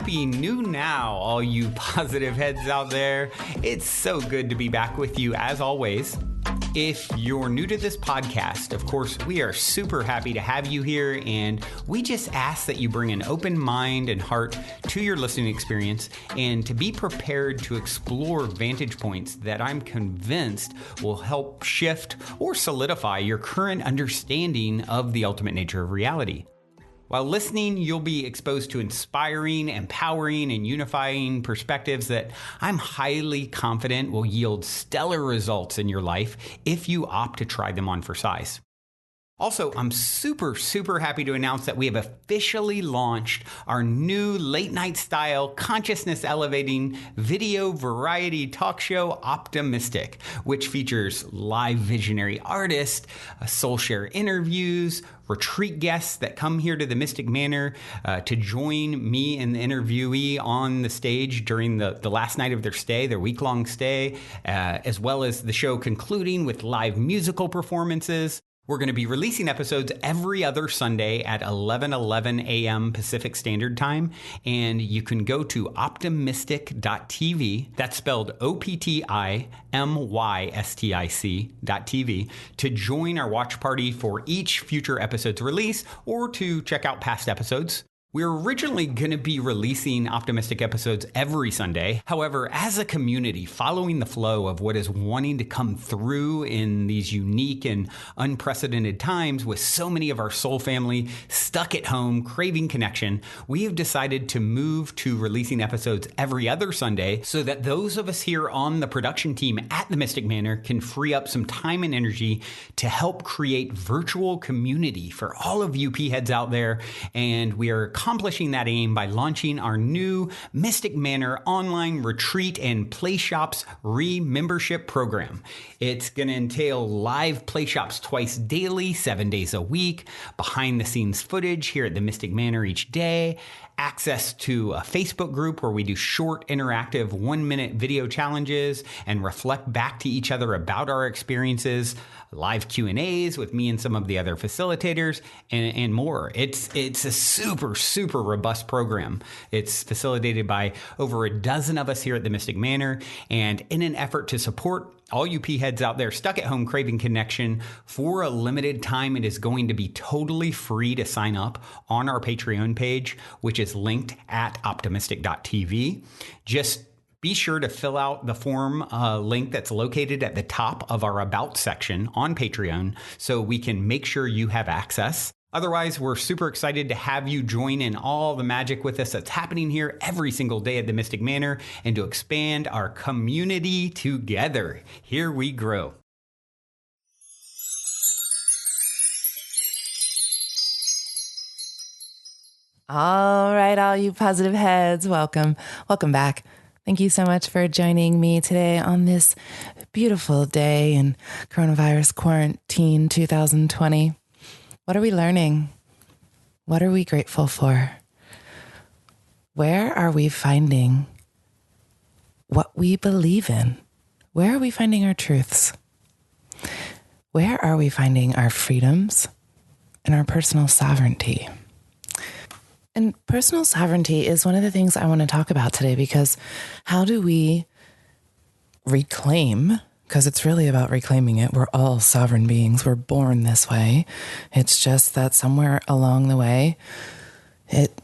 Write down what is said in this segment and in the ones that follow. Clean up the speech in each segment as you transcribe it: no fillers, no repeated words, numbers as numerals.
Happy New Now, all you positive heads out there. It's so good to be back with you as always. If you're new to this podcast, of course, we are super happy to have you here, and we just ask that you bring an open mind and heart to your listening experience and to be prepared to explore vantage points that I'm convinced will help shift or solidify your current understanding of the ultimate nature of reality. While listening, you'll be exposed to inspiring, empowering, and unifying perspectives that I'm highly confident will yield stellar results in your life if you opt to try them on for size. Also, I'm super happy to announce that we have officially launched our new late-night style, consciousness-elevating video variety talk show, Optimistic, which features live visionary artists, soul share interviews, retreat guests that come here to the Mystic Manor to join me and the interviewee on the stage during the last night of their stay, their week-long stay, as well as the show concluding with live musical performances. We're going to be releasing episodes every other Sunday at 11:11 a.m. Pacific Standard Time, and you can go to optimistic.tv, that's spelled OPTIMYSTIC.tv, to join our watch party for each future episode's release or to check out past episodes. We were originally going to be releasing Optimistic episodes every Sunday. However, as a community, following the flow of what is wanting to come through in these unique and unprecedented times with so many of our soul family stuck at home, craving connection, we have decided to move to releasing episodes every other Sunday so that those of us here on the production team at the Mystic Manor can free up some time and energy to help create virtual community for all of you P-heads out there. And we are accomplishing that aim by launching our new Mystic Manor online retreat and play shops re-membership program. It's going to entail live play shops twice daily, 7 days a week, behind the scenes footage here at the Mystic Manor each day, access to a Facebook group where we do short interactive 1-minute video challenges and reflect back to each other about our experiences, live Q&As with me and some of the other facilitators, and more. It's a super robust program. It's facilitated by over a dozen of us here at the Mystic Manor, and in an effort to support all you P-heads out there stuck at home craving connection, for a limited time, it is going to be totally free to sign up on our Patreon page, which is linked at optimistic.tv. Just be sure to fill out the form link that's located at the top of our About section on Patreon so we can make sure you have access. Otherwise, we're super excited to have you join in all the magic with us that's happening here every single day at the Mystic Manor and to expand our community together. Here we grow. All right, all you positive heads, welcome back. Thank you so much for joining me today on this beautiful day in coronavirus quarantine 2020. What are we learning? What are we grateful for? Where are we finding what we believe in? Where are we finding our truths? Where are we finding our freedoms and our personal sovereignty? And personal sovereignty is one of the things I want to talk about today, because how do we reclaim, because it's really about reclaiming it. We're all sovereign beings. We're born this way. It's just that somewhere along the way, it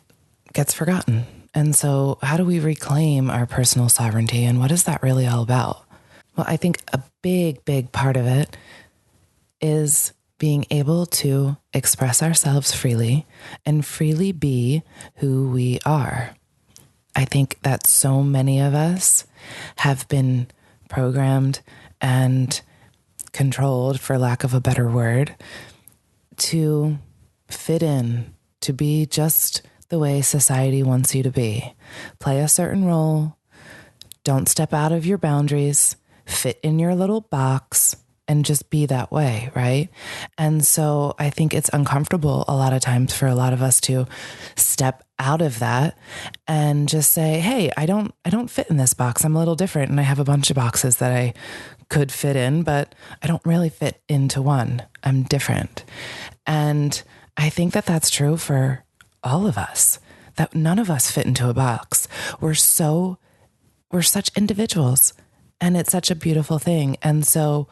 gets forgotten. And so how do we reclaim our personal sovereignty, and what is that really all about? Well, I think a big part of it is being able to express ourselves freely and freely be who we are. I think that so many of us have been programmed and controlled, for lack of a better word, to fit in, to be just the way society wants you to be. Play a certain role, don't step out of your boundaries, fit in your little box, and just be that way, right? And so I think it's uncomfortable a lot of times for a lot of us to step out of that and just say, hey, I don't fit in this box. I'm a little different, and I have a bunch of boxes that I could fit in, but I don't really fit into one. I'm different. And I think that that's true for all of us. that none of us fit into a box. We're such individuals, and it's such a beautiful thing. And so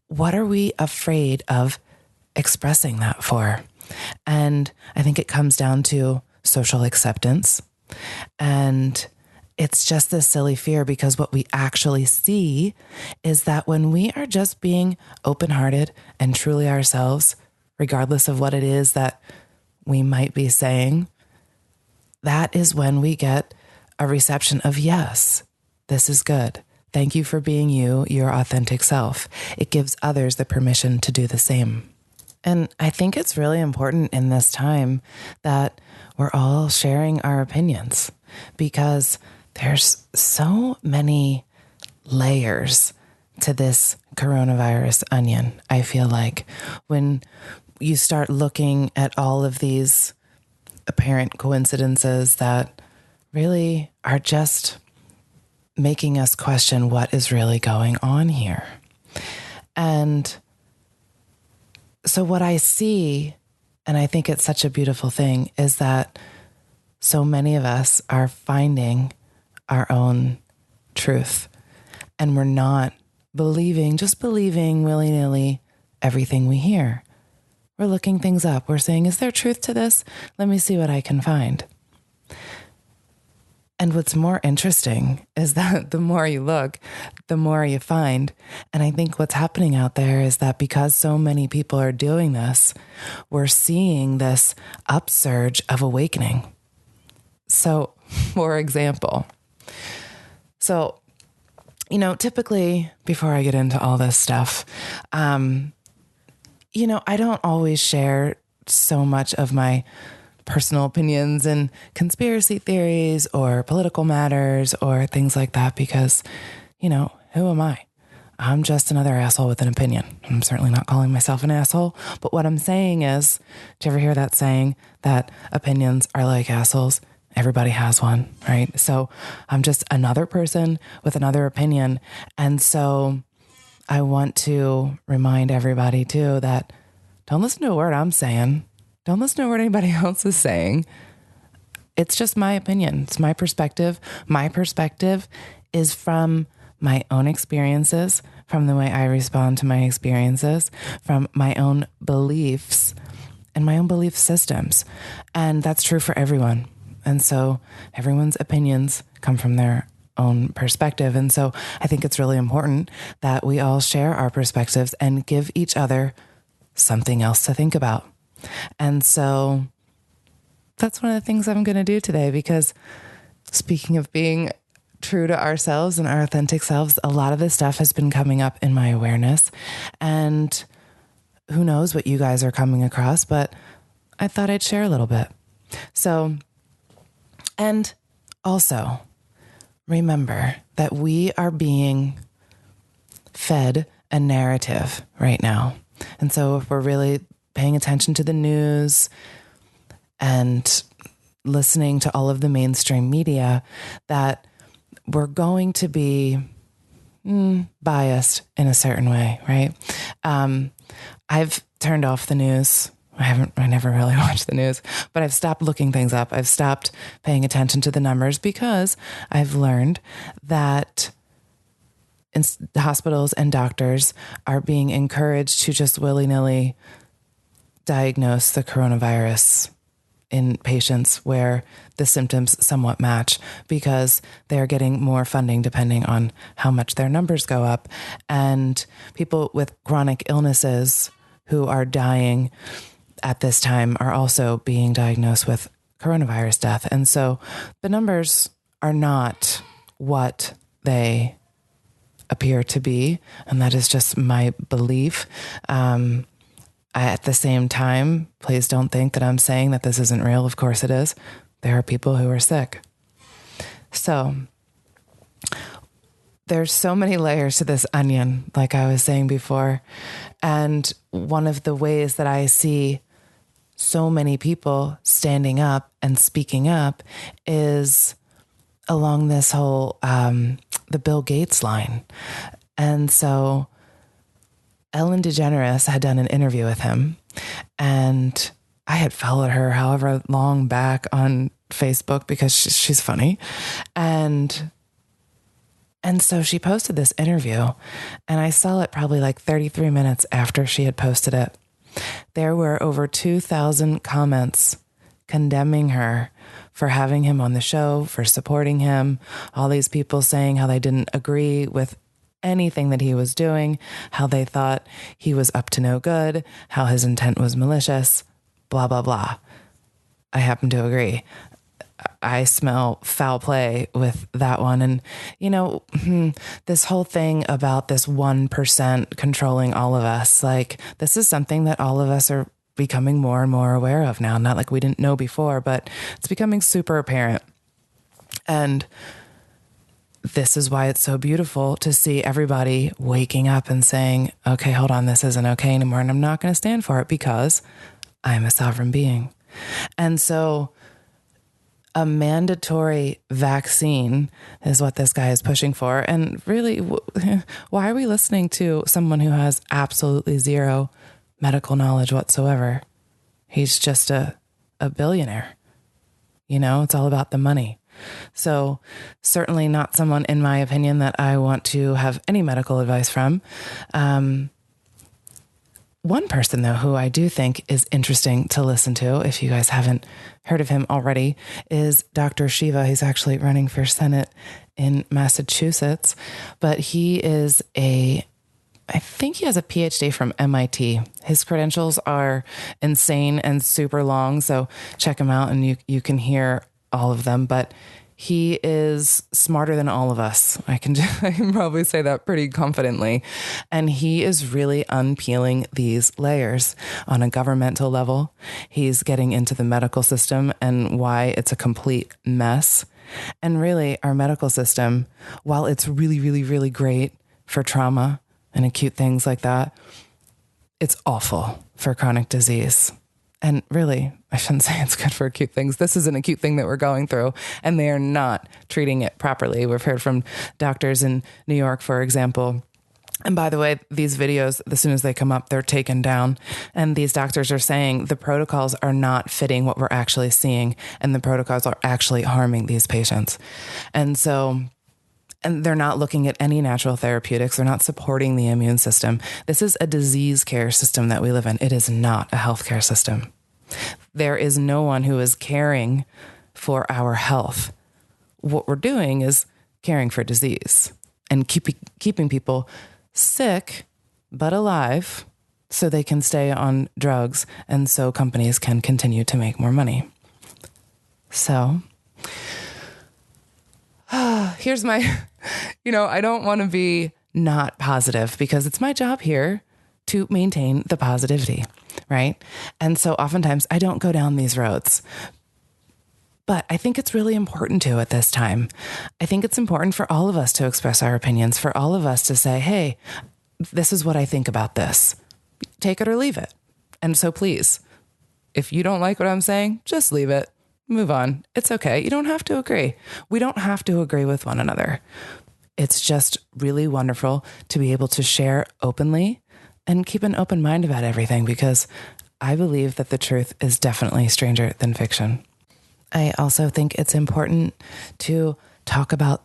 what are we afraid of expressing that for? And I think it comes down to social acceptance. And it's just this silly fear, because what we actually see is that when we are just being open-hearted and truly ourselves, regardless of what it is that we might be saying, that is when we get a reception of, yes, this is good. Thank you for being you, your authentic self. It gives others the permission to do the same. And I think it's really important in this time that we're all sharing our opinions, because there's so many layers to this coronavirus onion. I feel like when you start looking at all of these apparent coincidences that really are just making us question what is really going on here. And so what I see, and I think it's such a beautiful thing, is that so many of us are finding our own truth, and we're not just believing willy-nilly everything we hear. We're looking things up. We're saying, is there truth to this? Let me see what I can find. And what's more interesting is that the more you look, the more you find. And I think what's happening out there is that because so many people are doing this, we're seeing this upsurge of awakening. So, for example, typically before I get into all this stuff, I don't always share so much of my personal opinions and conspiracy theories or political matters or things like that, because, who am I? I'm just another asshole with an opinion. I'm certainly not calling myself an asshole, but what I'm saying is, do you ever hear that saying that opinions are like assholes? Everybody has one, right? So I'm just another person with another opinion. And so I want to remind everybody too that don't listen to a word I'm saying. Don't listen to what anybody else is saying. It's just my opinion. It's my perspective. My perspective is from my own experiences, from the way I respond to my experiences, from my own beliefs and my own belief systems. And that's true for everyone. And so everyone's opinions come from their own perspective. And so I think it's really important that we all share our perspectives and give each other something else to think about. And so that's one of the things I'm going to do today, because speaking of being true to ourselves and our authentic selves, a lot of this stuff has been coming up in my awareness, and who knows what you guys are coming across, but I thought I'd share a little bit. So, and also remember that we are being fed a narrative right now. And so if we're really paying attention to the news and listening to all of the mainstream media, that we're going to be biased in a certain way, right? I've turned off the news. I never really watched the news, but I've stopped looking things up. I've stopped paying attention to the numbers, because I've learned that hospitals and doctors are being encouraged to just willy-nilly diagnose the coronavirus in patients where the symptoms somewhat match, because they're getting more funding depending on how much their numbers go up. And people with chronic illnesses who are dying at this time are also being diagnosed with coronavirus death. And so the numbers are not what they appear to be. And that is just my belief. At the same time, please don't think that I'm saying that this isn't real. Of course it is. There are people who are sick. So there's so many layers to this onion, like I was saying before. And one of the ways that I see so many people standing up and speaking up is along this whole, the Bill Gates line. And so Ellen DeGeneres had done an interview with him, and I had followed her however long back on Facebook because she's funny. And so she posted this interview, and I saw it probably like 33 minutes after she had posted it. There were over 2,000 comments condemning her for having him on the show, for supporting him. All these people saying how they didn't agree with anything that he was doing, how they thought he was up to no good, how his intent was malicious, blah, blah, blah. I happen to agree. I smell foul play with that one. And, this whole thing about this 1% controlling all of us, like this is something that all of us are becoming more and more aware of now. Not like we didn't know before, but it's becoming super apparent. And this is why it's so beautiful to see everybody waking up and saying, okay, hold on, this isn't okay anymore. And I'm not going to stand for it because I'm a sovereign being. And so a mandatory vaccine is what this guy is pushing for. And really, why are we listening to someone who has absolutely zero medical knowledge whatsoever? He's just a billionaire. It's all about the money. So certainly not someone, in my opinion, that I want to have any medical advice from. One person, though, who I do think is interesting to listen to, if you guys haven't heard of him already, is Dr. Shiva. He's actually running for Senate in Massachusetts, but he is I think he has a PhD from MIT. His credentials are insane and super long, so check him out and you can hear all of them, but he is smarter than all of us. I can probably say that pretty confidently. And he is really unpeeling these layers on a governmental level. He's getting into the medical system and why it's a complete mess. And really, our medical system, while it's really, really, really great for trauma and acute things like that, it's awful for chronic disease. And really, I shouldn't say it's good for acute things. This is an acute thing that we're going through, and they are not treating it properly. We've heard from doctors in New York, for example. And by the way, these videos, as soon as they come up, they're taken down. And these doctors are saying the protocols are not fitting what we're actually seeing, and the protocols are actually harming these patients. And they're not looking at any natural therapeutics. They're not supporting the immune system. This is a disease care system that we live in. It is not a healthcare system. There is no one who is caring for our health. What we're doing is caring for disease and keeping people sick but alive so they can stay on drugs and so companies can continue to make more money. So here's my, I don't want to be not positive because it's my job here to maintain the positivity, right? And so oftentimes I don't go down these roads, but I think it's really important to at this time. I think it's important for all of us to express our opinions, for all of us to say, hey, this is what I think about this. Take it or leave it. And so please, if you don't like what I'm saying, just leave it. Move on. It's okay. You don't have to agree. We don't have to agree with one another. It's just really wonderful to be able to share openly and keep an open mind about everything because I believe that the truth is definitely stranger than fiction. I also think it's important to talk about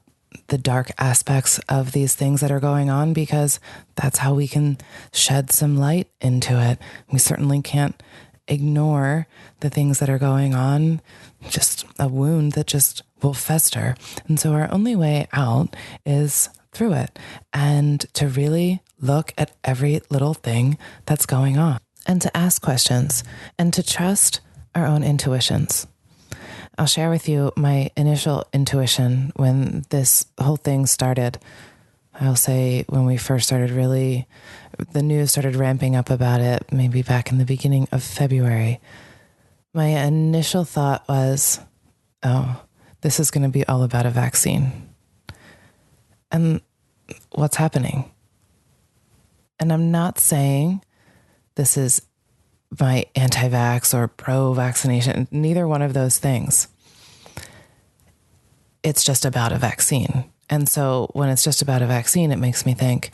the dark aspects of these things that are going on because that's how we can shed some light into it. We certainly can't ignore the things that are going on, just a wound that just will fester. And so our only way out is through it and to really look at every little thing that's going on and to ask questions and to trust our own intuitions. I'll share with you my initial intuition when this whole thing started. I'll say when we first started the news started ramping up about it, maybe back in the beginning of February. My initial thought was, oh, this is going to be all about a vaccine. And what's happening? And I'm not saying this is my anti-vax or pro-vaccination, neither one of those things. It's just about a vaccine. And so when it's just about a vaccine, it makes me think,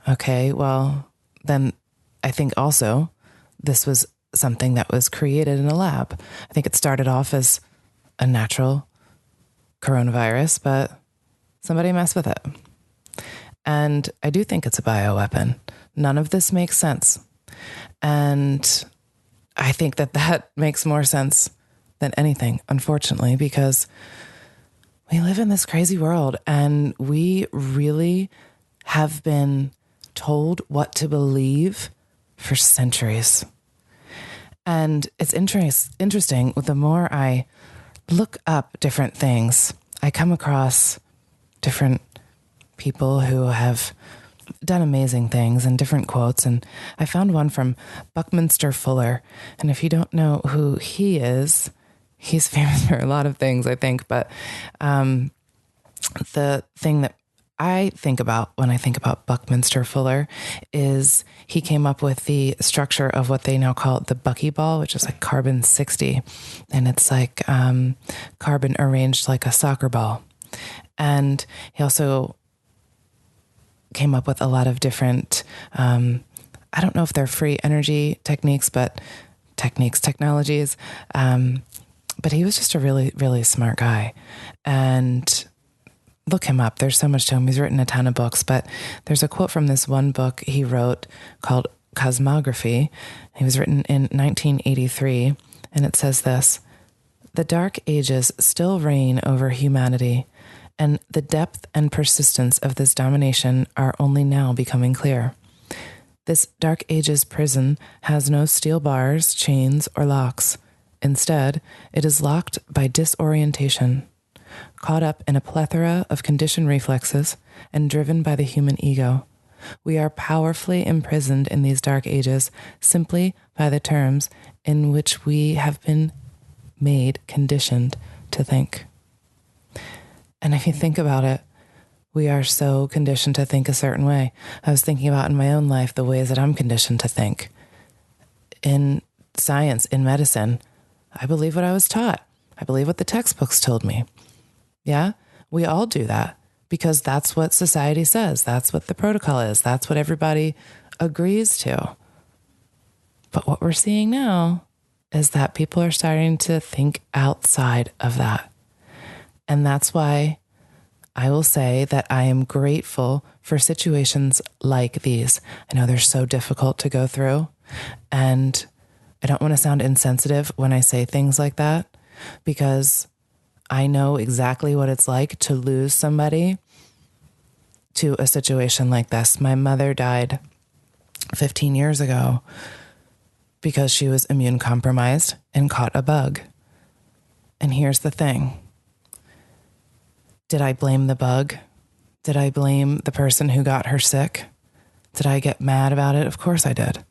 okay, well, then I think also this was something that was created in a lab. I think it started off as a natural coronavirus, but somebody messed with it. And I do think it's a bioweapon. None of this makes sense. And I think that makes more sense than anything, unfortunately, because we live in this crazy world and we really have been told what to believe for centuries. And it's interesting, the more I look up different things, I come across different people who have done amazing things and different quotes. And I found one from Buckminster Fuller. And if you don't know who he is, he's famous for a lot of things, I think. But the thing that I think about when I think about Buckminster Fuller is he came up with the structure of what they now call the buckyball, which is like carbon 60. And it's like carbon arranged like a soccer ball. And he also came up with a lot of different, I don't know if they're free energy techniques, but technologies. But he was just a really, really smart guy. And look him up. There's so much to him. He's written a ton of books, but there's a quote from this one book he wrote called Cosmography. It was written in 1983. And it says this: "The dark ages still reign over humanity, and the depth and persistence of this domination are only now becoming clear. This dark ages prison has no steel bars, chains, or locks. Instead, it is locked by disorientation, caught up in a plethora of conditioned reflexes and driven by the human ego. We are powerfully imprisoned in these dark ages simply by the terms in which we have been made conditioned to think." And if you think about it, we are so conditioned to think a certain way. I was thinking about in my own life the ways that I'm conditioned to think. In science, in medicine, I believe what I was taught. I believe what the textbooks told me. Yeah, we all do that because that's what society says. That's what the protocol is. That's what everybody agrees to. But what we're seeing now is that people are starting to think outside of that. And that's why I will say that I am grateful for situations like these. I know they're so difficult to go through, and I don't want to sound insensitive when I say things like that, because I know exactly what it's like to lose somebody to a situation like this. My mother died 15 years ago because she was immune compromised and caught a bug. And here's the thing. Did I blame the bug? Did I blame the person who got her sick? Did I get mad about it? Of course I did.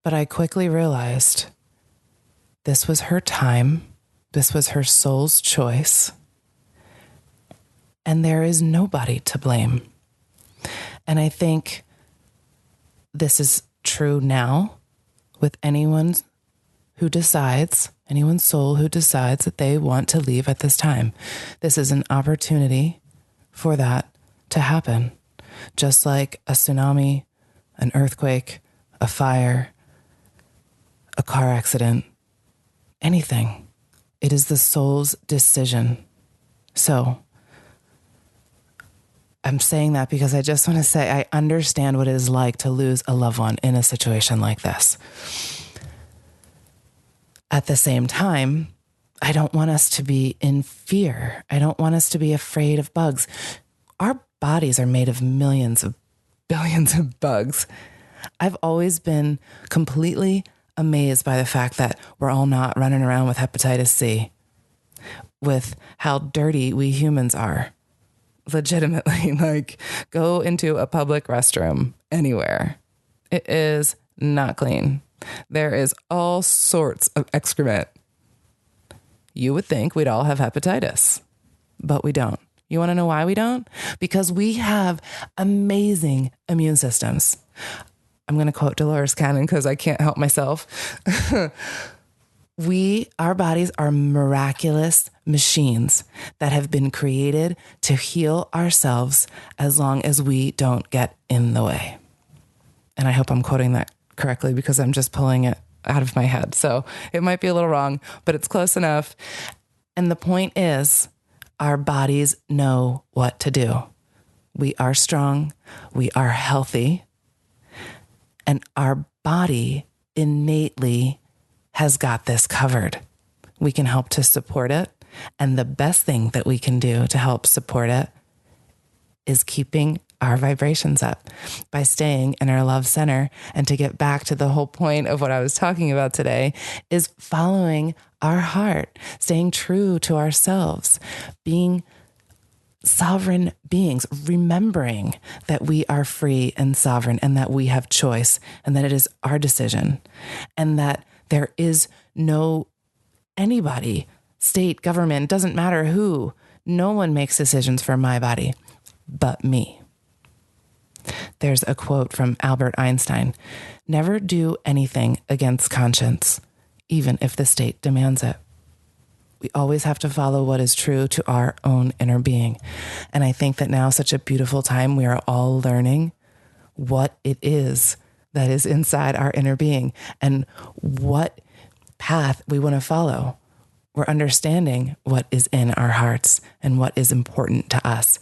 But I quickly realized this was her time. This was her soul's choice. And there is nobody to blame. And I think this is true now with anyone who decides, anyone's soul who decides that they want to leave at this time. This is an opportunity for that to happen. Just like a tsunami, an earthquake, a fire, a car accident, anything. It is the soul's decision. So I'm saying that because I just want to say I understand what it is like to lose a loved one in a situation like this. At the same time, I don't want us to be in fear. I don't want us to be afraid of bugs. Our bodies are made of millions of billions of bugs. I've always been completely amazed by the fact that we're all not running around with hepatitis C, with how dirty we humans are. Legitimately, like, go into a public restroom anywhere. It is not clean. There is all sorts of excrement. You would think we'd all have hepatitis, but we don't. You want to know why we don't? Because we have amazing immune systems. I'm going to quote Dolores Cannon because I can't help myself. Our bodies are miraculous machines that have been created to heal ourselves as long as we don't get in the way. And I hope I'm quoting that correctly because I'm just pulling it out of my head. So it might be a little wrong, but it's close enough. And the point is, our bodies know what to do. We are strong, we are healthy, and our body innately has got this covered. We can help to support it. And the best thing that we can do to help support it is keeping our vibrations up by staying in our love center. And to get back to the whole point of what I was talking about today is following our heart, staying true to ourselves, being sovereign beings, remembering that we are free and sovereign and that we have choice and that it is our decision and that there is no anybody, state, government, doesn't matter who, no one makes decisions for my body but me. There's a quote from Albert Einstein: never do anything against conscience, even if the state demands it. We always have to follow what is true to our own inner being. And I think that now is such a beautiful time. We are all learning what it is that is inside our inner being and what path we want to follow. We're understanding what is in our hearts and what is important to us.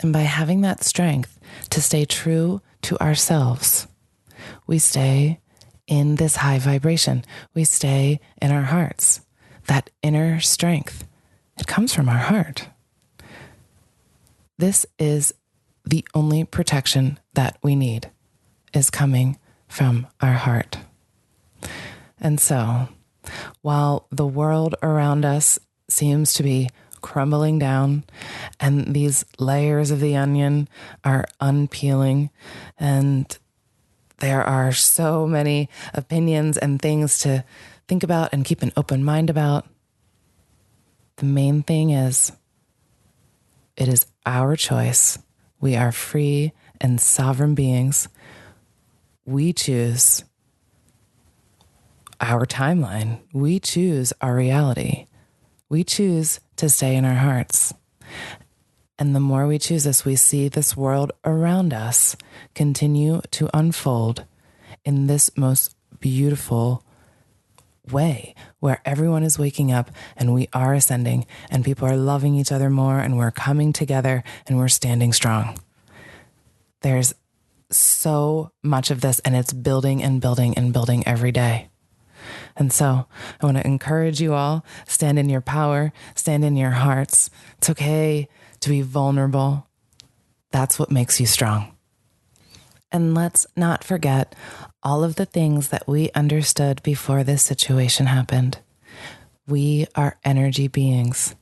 And by having that strength to stay true to ourselves, we stay in this high vibration. We stay in our hearts. That inner strength, it comes from our heart. This is the only protection that we need, is coming from our heart. And so, while the world around us seems to be crumbling down and these layers of the onion are unpeeling and there are so many opinions and things to think about and keep an open mind about, the main thing is, it is our choice. We are free and sovereign beings. We choose our timeline. We choose our reality. We choose to stay in our hearts. And the more we choose this, we see this world around us continue to unfold in this most beautiful way, where everyone is waking up and we are ascending and people are loving each other more and we're coming together and we're standing strong. There's so much of this and it's building and building and building every day. And so I want to encourage you all, stand in your power, stand in your hearts. It's okay to be vulnerable. That's what makes you strong. And let's not forget all of the things that we understood before this situation happened. We are energy beings.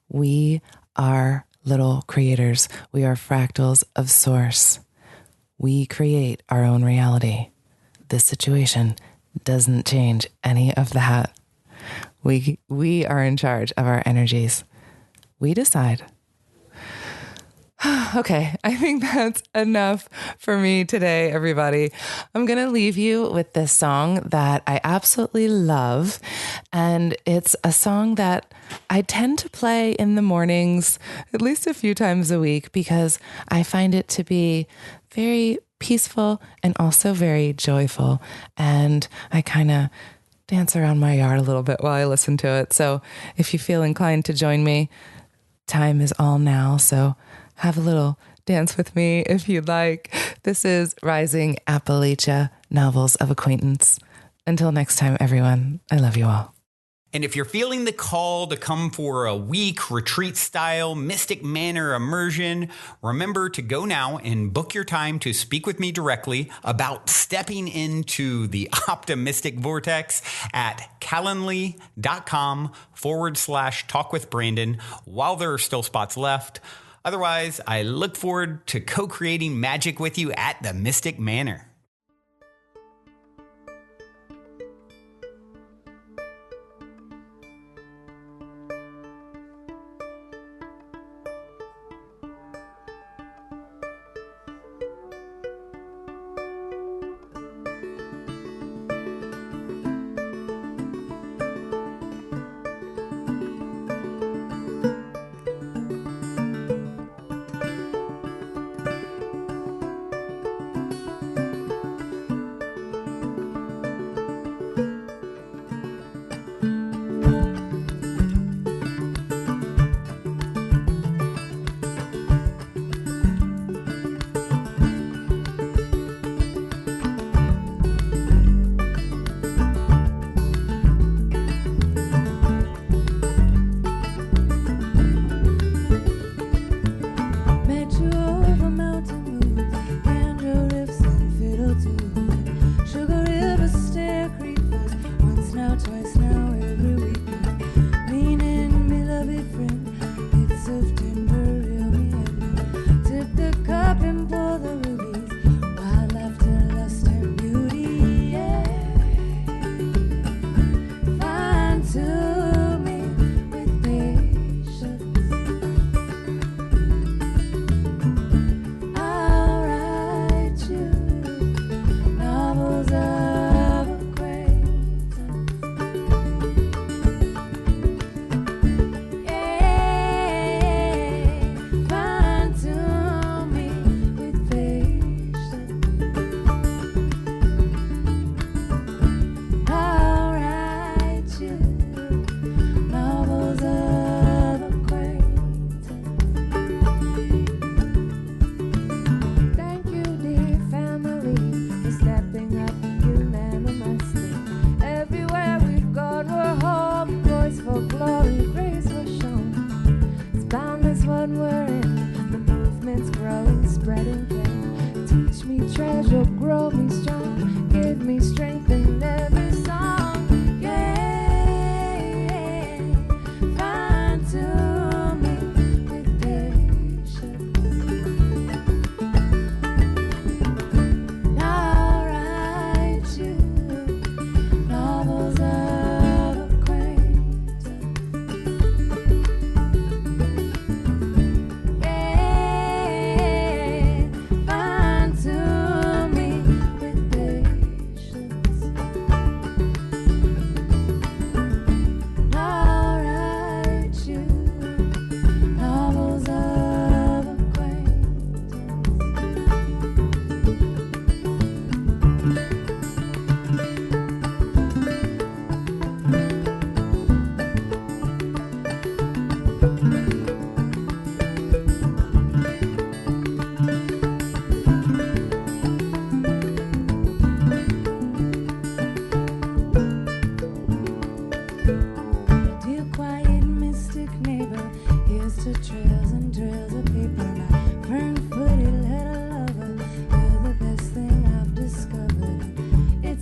We are little creators. We are fractals of source. We create our own reality. This situation doesn't change any of that. We are in charge of our energies. We decide. Okay, I think that's enough for me today, everybody. I'm going to leave you with this song that I absolutely love. And it's a song that I tend to play in the mornings, at least a few times a week, because I find it to be very peaceful and also very joyful. And I kind of dance around my yard a little bit while I listen to it. So if you feel inclined to join me, time is all now. So have a little dance with me if you'd like. This is Rising Appalachia, Novels of Acquaintance. Until next time, everyone, I love you all. And if you're feeling the call to come for a week retreat style Mystic Manor immersion, remember to go now and book your time to speak with me directly about stepping into the optimistic vortex at calendly.com/talk with Brandon while there are still spots left. Otherwise, I look forward to co-creating magic with you at the Mystic Manor.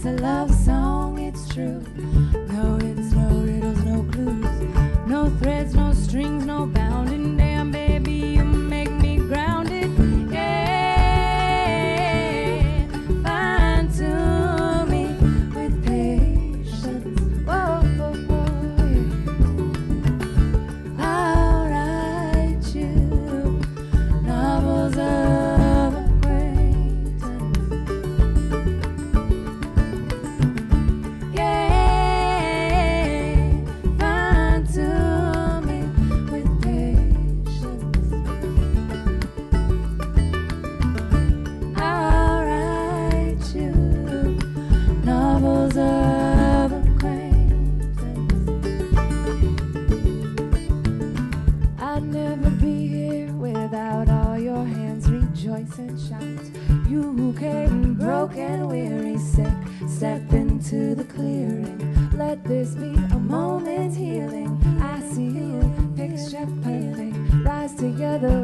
It's a love song, it's true. No hits, no riddles, no clues. No threads, no strings, no bounding. Damn, baby, you make me grounded. Yeah, fine to me with patience. Whoa, whoa, whoa, yeah. I'll write you novels of acquaintance. Yeah, fine to me with patience. I'll write you novels of acquaintance. I'd never be here without all your hands rejoice and shout. You who came broken, weary, sick, step into the clearing. Let this be a moment healing. I see you, picture perfect. Rise together,